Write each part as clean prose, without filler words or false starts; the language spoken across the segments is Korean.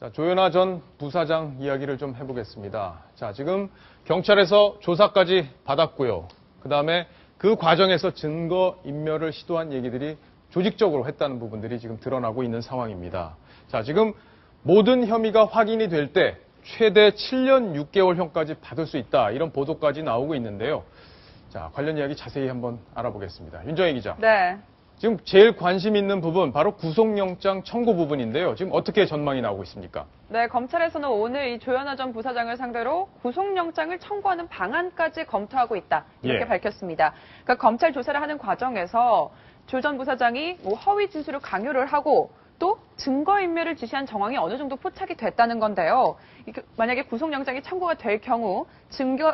자, 조현아 전 부사장 이야기를 좀 해보겠습니다. 자, 지금 경찰에서 조사까지 받았고요. 그 다음에 그 과정에서 증거 인멸을 시도한 얘기들이 조직적으로 했다는 부분들이 지금 드러나고 있는 상황입니다. 자, 지금 모든 혐의가 확인이 될 때 최대 7년 6개월형까지 받을 수 있다. 이런 보도까지 나오고 있는데요. 자, 관련 이야기 자세히 한번 알아보겠습니다. 윤정혜 기자. 네. 지금 제일 관심 있는 부분 바로 구속영장 청구 부분인데요. 지금 어떻게 전망이 나오고 있습니까? 네, 검찰에서는 오늘 이 조현아 전 부사장을 상대로 구속영장을 청구하는 방안까지 검토하고 있다. 이렇게 밝혔습니다. 그러니까 검찰 조사를 하는 과정에서 조 전 부사장이 허위 진술을 강요를 하고 또 증거인멸을 지시한 정황이 어느 정도 포착이 됐다는 건데요. 만약에 구속영장이 청구가 될 경우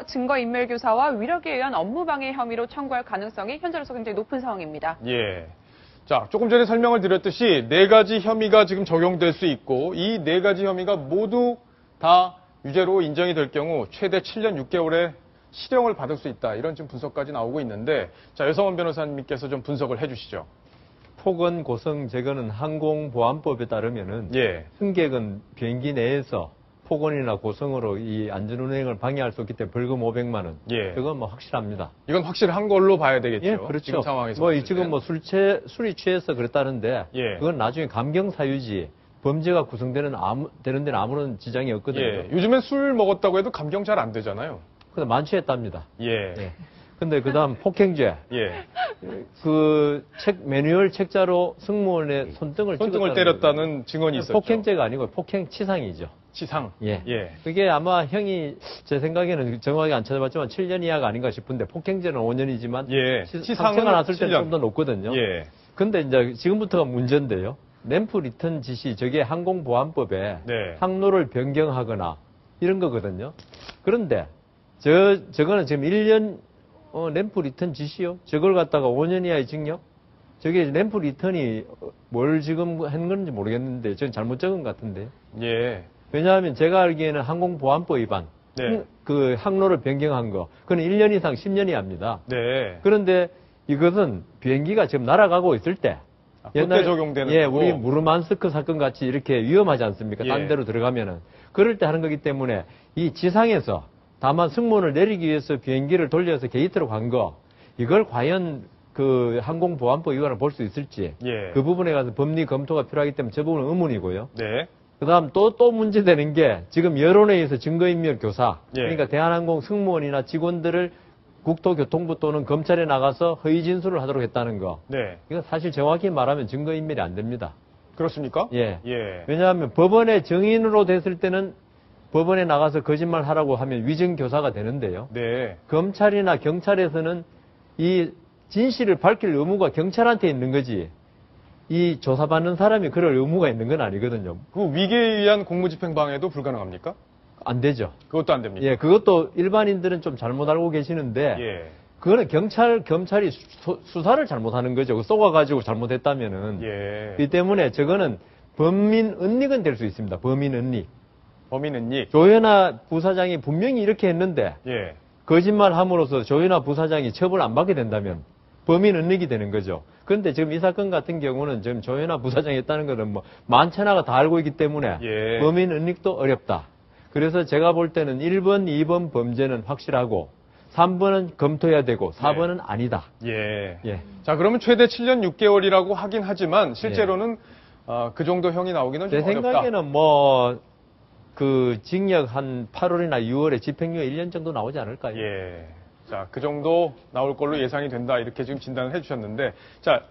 증거인멸 교사와 위력에 의한 업무방해 혐의로 청구할 가능성이 현재로서 굉장히 높은 상황입니다. 예. 자, 조금 전에 설명을 드렸듯이 4가지 혐의가 지금 적용될 수 있고 이 4가지 혐의가 모두 다 유죄로 인정이 될 경우 최대 7년 6개월의 실형을 받을 수 있다. 이런 지금 분석까지 나오고 있는데 자, 여성원 변호사님께서 좀 분석을 해주시죠. 폭언, 고성, 제거는 항공보안법에 따르면은 예. 승객은 비행기 내에서 폭언이나 고성으로 이 안전운행을 방해할 수 없기 때문에 벌금 500만 원. 예. 그건 뭐 확실합니다. 이건 확실한 걸로 봐야 되겠죠. 예, 그렇죠. 지금 상황에서. 뭐 지금 뭐 술이 취해서 그랬다는데 예. 그건 나중에 감경 사유지 범죄가 구성되는 데는 아무런 지장이 없거든요. 예. 요즘엔 술 먹었다고 해도 감경 잘 안 되잖아요. 근데 만취했답니다. 예. 예. 근데 그다음 폭행죄. 예. 그 매뉴얼 책자로 승무원의 손등을 때렸다는 증언이 있었죠. 폭행죄가 아니고 폭행치상이죠. 치상. 예. 예. 그게 아마 형이 제 생각에는 정확하게 안 찾아봤지만 7년 이하가 아닌가 싶은데 폭행죄는 5년이지만 예. 치상을 났을 때는 좀 더 높거든요. 예. 근데 이제 지금부터가 문제인데요. 램프 리턴 지시 저게 항공보안법에 네. 항로를 변경하거나 이런 거거든요. 그런데 저거는 지금 1년 램프 리턴 지시요? 저걸 갖다가 5년 이하의 징역? 저게 램프 리턴이 뭘 지금 한 건지 모르겠는데 전 잘못 적은 것 같은데. 예. 왜냐하면 제가 알기에는 항공보안법 위반. 네. 그 항로를 변경한 거. 그건 1년 이상 10년 이하입니다. 네. 그런데 이것은 비행기가 지금 날아가고 있을 때. 그때 적용되는 예, 거고. 우리 무르만스크 사건 같이 이렇게 위험하지 않습니까? 예. 딴 데로 들어가면은. 그럴 때 하는 거기 때문에 이 지상에서 다만 승무원을 내리기 위해서 비행기를 돌려서 게이트로 간 거, 이걸 과연 그 항공보안법 위반을 볼 수 있을지, 예. 그 부분에 가서 법리 검토가 필요하기 때문에 저 부분은 의문이고요. 네. 그 다음 또 문제되는 게 지금 여론에 의해서 증거인멸 교사, 예. 그러니까 대한항공 승무원이나 직원들을 국토교통부 또는 검찰에 나가서 허위 진술을 하도록 했다는 거. 네. 이건 사실 정확히 말하면 증거인멸이 안 됩니다. 그렇습니까? 예. 예. 왜냐하면 법원의 증인으로 됐을 때는 법원에 나가서 거짓말 하라고 하면 위증교사가 되는데요. 네. 검찰이나 경찰에서는 이 진실을 밝힐 의무가 경찰한테 있는 거지. 이 조사받는 사람이 그럴 의무가 있는 건 아니거든요. 그 위계에 의한 공무집행 방해도 불가능합니까? 안 되죠. 그것도 안 됩니까? 예, 그것도 일반인들은 좀 잘못 알고 계시는데, 예. 그거는 검찰이 수사를 잘못하는 거죠. 쏘아가지고 잘못했다면은. 예. 이 때문에 저거는 범민 은닉은 될 수 있습니다. 범인 은닉. 범인은 이. 조현아 부사장이 분명히 이렇게 했는데, 예. 거짓말 함으로써 조현아 부사장이 처벌 안 받게 된다면 범인 은닉이 되는 거죠. 그런데 지금 이 사건 같은 경우는 지금 조현아 부사장이 했다는 것은 뭐 만천하가 다 알고 있기 때문에 예. 범인 은닉도 어렵다. 그래서 제가 볼 때는 1번, 2번 범죄는 확실하고 3번은 검토해야 되고 4번은 아니다. 예. 예. 자, 그러면 최대 7년 6개월이라고 하긴 하지만 실제로는 그 정도 형이 나오기는 제 좀 어렵다. 생각에는 뭐 그 징역 한 8월이나 6월에 집행유예 1년 정도 나오지 않을까요? 예. 자, 그 정도 나올 걸로 예상이 된다. 이렇게 지금 진단을 해주셨는데, 자,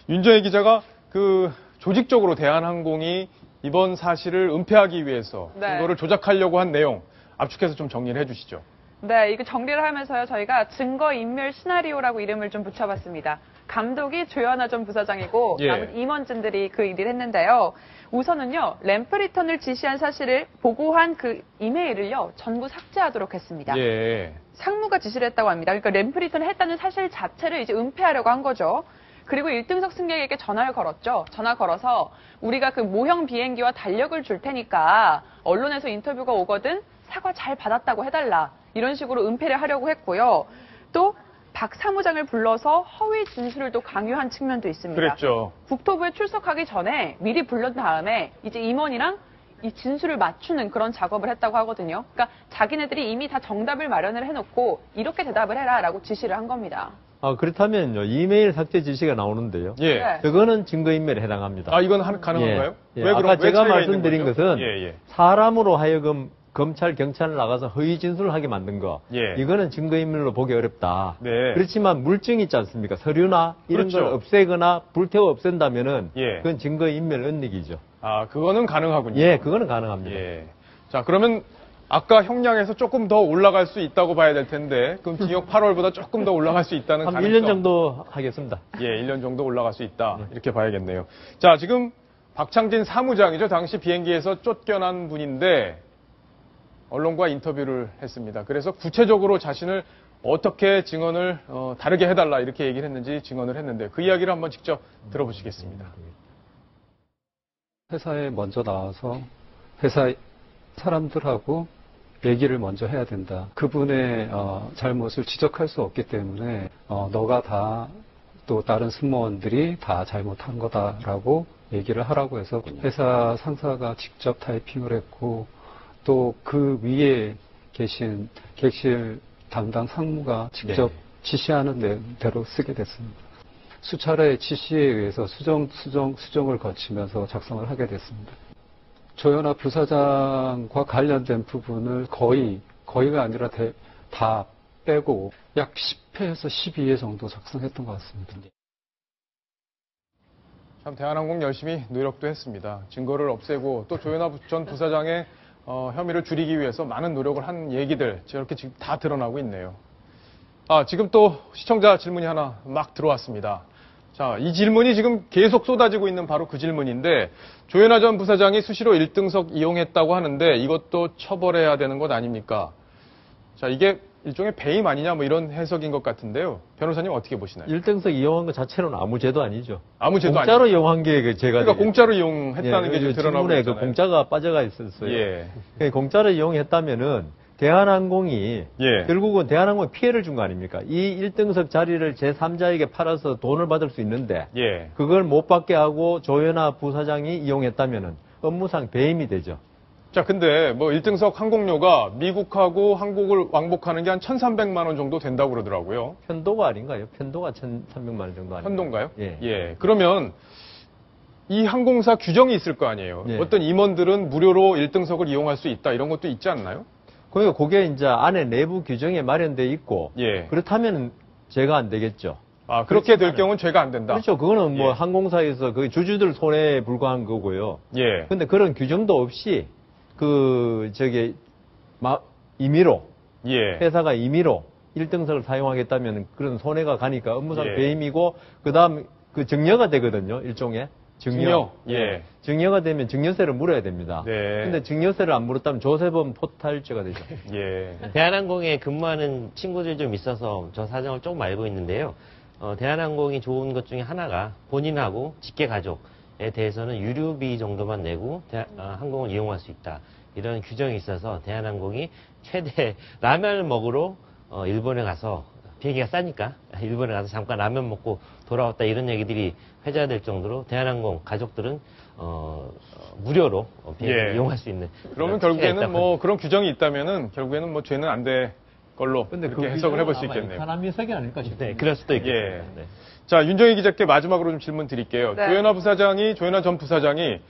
윤정혜 기자가 그 조직적으로 대한항공이 이번 사실을 은폐하기 위해서 네. 이거를 조작하려고 한 내용 압축해서 좀 정리를 해주시죠. 네, 이거 정리를 하면서요, 저희가 증거인멸 시나리오라고 이름을 좀 붙여봤습니다. 감독이 조현아 전 부사장이고 예. 남은 임원진들이 그 일을 했는데요. 우선은요, 램프 리턴을 지시한 사실을 보고한 그 이메일을요, 전부 삭제하도록 했습니다. 예. 상무가 지시를 했다고 합니다. 그러니까 램프 리턴을 했다는 사실 자체를 이제 은폐하려고 한 거죠. 그리고 1등석 승객에게 전화를 걸었죠. 전화 걸어서 우리가 그 모형 비행기와 달력을 줄 테니까 언론에서 인터뷰가 오거든 사과 잘 받았다고 해달라. 이런 식으로 은폐를 하려고 했고요. 또 박 사무장을 불러서 허위 진술을 또 강요한 측면도 있습니다. 그랬죠. 국토부에 출석하기 전에 미리 불른 다음에 이제 임원이랑 이 진술을 맞추는 그런 작업을 했다고 하거든요. 그러니까 자기네들이 이미 다 정답을 마련을 해놓고 이렇게 대답을 해라라고 지시를 한 겁니다. 그렇다면요. 이메일 삭제 지시가 나오는데요. 예. 네. 그거는 증거인멸에 해당합니다. 아, 이건 가능한가요? 예. 왜 그럼 아까 왜 제가 차이가 있는 말씀드린 거죠? 것은 예, 예. 사람으로 하여금 검찰, 경찰을 나가서 허위 진술을 하게 만든 거. 예. 이거는 증거인멸로 보기 어렵다. 네. 그렇지만 물증이 있지 않습니까? 서류나 이런 그렇죠. 걸 없애거나 불태워 없앤다면은 예. 그건 증거인멸 은닉이죠. 아, 그거는 가능하군요. 예, 그거는 가능합니다. 예. 자, 그러면 아까 형량에서 조금 더 올라갈 수 있다고 봐야 될 텐데, 그럼 징역 8월보다 조금 더 올라갈 수 있다는 한 가능성. 1년 정도 하겠습니다. 예, 1년 정도 올라갈 수 있다. 이렇게 봐야겠네요. 자, 지금 박창진 사무장이죠. 당시 비행기에서 쫓겨난 분인데 언론과 인터뷰를 했습니다. 그래서 구체적으로 자신을 어떻게 증언을 다르게 해달라 이렇게 얘기를 했는지 증언을 했는데 그 이야기를 한번 직접 들어보시겠습니다. 회사에 먼저 나와서 회사 사람들하고 얘기를 먼저 해야 된다. 그분의 잘못을 지적할 수 없기 때문에 너가 다 또 다른 승무원들이 다 잘못한 거다라고 얘기를 하라고 해서 회사 상사가 직접 타이핑을 했고 또 그 위에 계신 객실 담당 상무가 직접 지시하는 대로 쓰게 됐습니다. 수차례 지시에 의해서 수정을 거치면서 작성을 하게 됐습니다. 조현아 부사장과 관련된 부분을 거의가 아니라 다 빼고 약 10회에서 12회 정도 작성했던 것 같습니다. 참 대한항공 열심히 노력도 했습니다. 증거를 없애고 또 조현아 전 부사장의 혐의를 줄이기 위해서 많은 노력을 한 얘기들 저렇게 지금 다 드러나고 있네요. 지금 또 시청자 질문이 하나 막 들어왔습니다. 자, 이 질문이 지금 계속 쏟아지고 있는 바로 그 질문인데 조현아 전 부사장이 수시로 1등석 이용했다고 하는데 이것도 처벌해야 되는 것 아닙니까? 자, 이게 일종의 배임 아니냐 뭐 이런 해석인 것 같은데요. 변호사님 어떻게 보시나요? 1등석 이용한 것 자체로는 아무 죄도 아니죠. 아무 죄도 공짜로 아니죠. 이용한 게 제가 그러니까 공짜로 이용했다는 게 그 지금 드러나고 질문에 있잖아요. 그 공짜가 빠져가 있었어요. 예. 공짜로 이용했다면은 대한항공이 예. 결국은 대한항공에 피해를 준 거 아닙니까? 이 1등석 자리를 제3자에게 팔아서 돈을 받을 수 있는데 예. 그걸 못 받게 하고 조현아 부사장이 이용했다면은 업무상 배임이 되죠. 자, 근데 뭐 1등석 항공료가 미국하고 한국을 왕복하는 게 한 1,300만 원 정도 된다고 그러더라고요. 편도가 아닌가요? 편도가 1,300만 원 정도 아닌가요? 편도인가요? 예. 그러면 이 항공사 규정이 있을 거 아니에요. 예. 어떤 임원들은 무료로 1등석을 이용할 수 있다. 이런 것도 있지 않나요? 그러니까 그게 이제 안에 내부 규정에 마련돼 있고 예. 그렇다면 죄가 안 되겠죠. 그렇게 될 경우는 죄가 안 된다. 그렇죠. 그거는 뭐 예. 항공사에서 그 주주들 손해에 불과한 거고요. 예. 근데 그런 규정도 없이 임의로 예. 회사가 임의로 1등석을 사용하겠다면 그런 손해가 가니까 업무상 예. 배임이고 그다음 그 증여가 되거든요. 일종의 증여. 예. 증여가 되면 증여세를 물어야 됩니다. 네. 근데 증여세를 안 물었다면 조세범 포탈죄가 되죠. 예. 대한항공에 근무하는 친구들이 좀 있어서 저 사정을 조금 알고 있는데요. 대한항공이 좋은 것 중에 하나가 본인하고 직계 가족에 대해서는 유류비 정도만 내고 항공을 이용할 수 있다. 이런 규정이 있어서 대한항공이 최대 라면을 먹으러 일본에 가서 비행기가 싸니까 일본에 가서 잠깐 라면 먹고 돌아왔다 이런 얘기들이 회자될 정도로 대한항공 가족들은 무료로 비행기 예. 이용할 수 있는 그러면 그런 결국에는 특혜가 뭐 그런 규정이 있다면은 결국에는 뭐 죄는 안 될 걸로 근데 그렇게 해석을 해볼 수 있겠네요. 사람미석이 아닐까 싶어요. 네, 그럴 수도 있겠습니다. 예. 네. 자, 윤정희 기자께 마지막으로 좀 질문 드릴게요. 네. 조현아 전 부사장이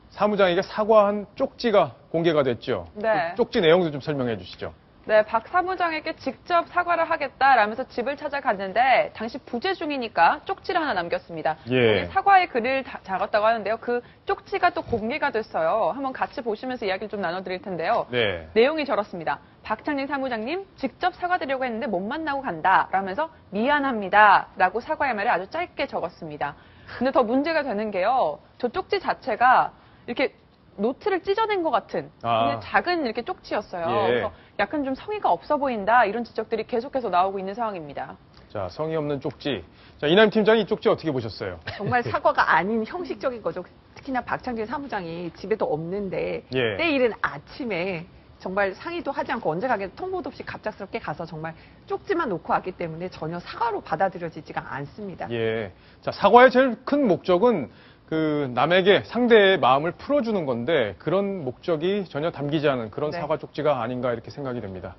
사무장에게 사과한 쪽지가 공개가 됐죠. 네. 그 쪽지 내용도 좀 설명해 주시죠. 네, 박 사무장에게 직접 사과를 하겠다라면서 집을 찾아갔는데 당시 부재 중이니까 쪽지를 하나 남겼습니다. 예. 여기 사과의 글을 적었다고 하는데요. 그 쪽지가 또 공개가 됐어요. 한번 같이 보시면서 이야기를 좀 나눠드릴 텐데요. 네. 내용이 저렇습니다. 박창진 사무장님 직접 사과드리려고 했는데 못 만나고 간다 라면서 미안합니다 라고 사과의 말을 아주 짧게 적었습니다. 근데 더 문제가 되는 게요. 저 쪽지 자체가 이렇게 노트를 찢어낸 것 같은 굉장히 작은 이렇게 쪽지였어요. 예. 그래서 약간 좀 성의가 없어 보인다 이런 지적들이 계속해서 나오고 있는 상황입니다. 자, 성의 없는 쪽지. 자, 이남 팀장이 이 쪽지 어떻게 보셨어요? 정말 사과가 아닌 형식적인 거죠. 특히나 박창진 사무장이 집에도 없는데 예. 때이른 아침에 정말 상의도 하지 않고 언제 가게 통보도 없이 갑작스럽게 가서 정말 쪽지만 놓고 왔기 때문에 전혀 사과로 받아들여지지가 않습니다. 예. 자, 사과의 제일 큰 목적은 그 남에게 상대의 마음을 풀어주는 건데 그런 목적이 전혀 담기지 않은 그런 네. 사과 쪽지가 아닌가 이렇게 생각이 됩니다.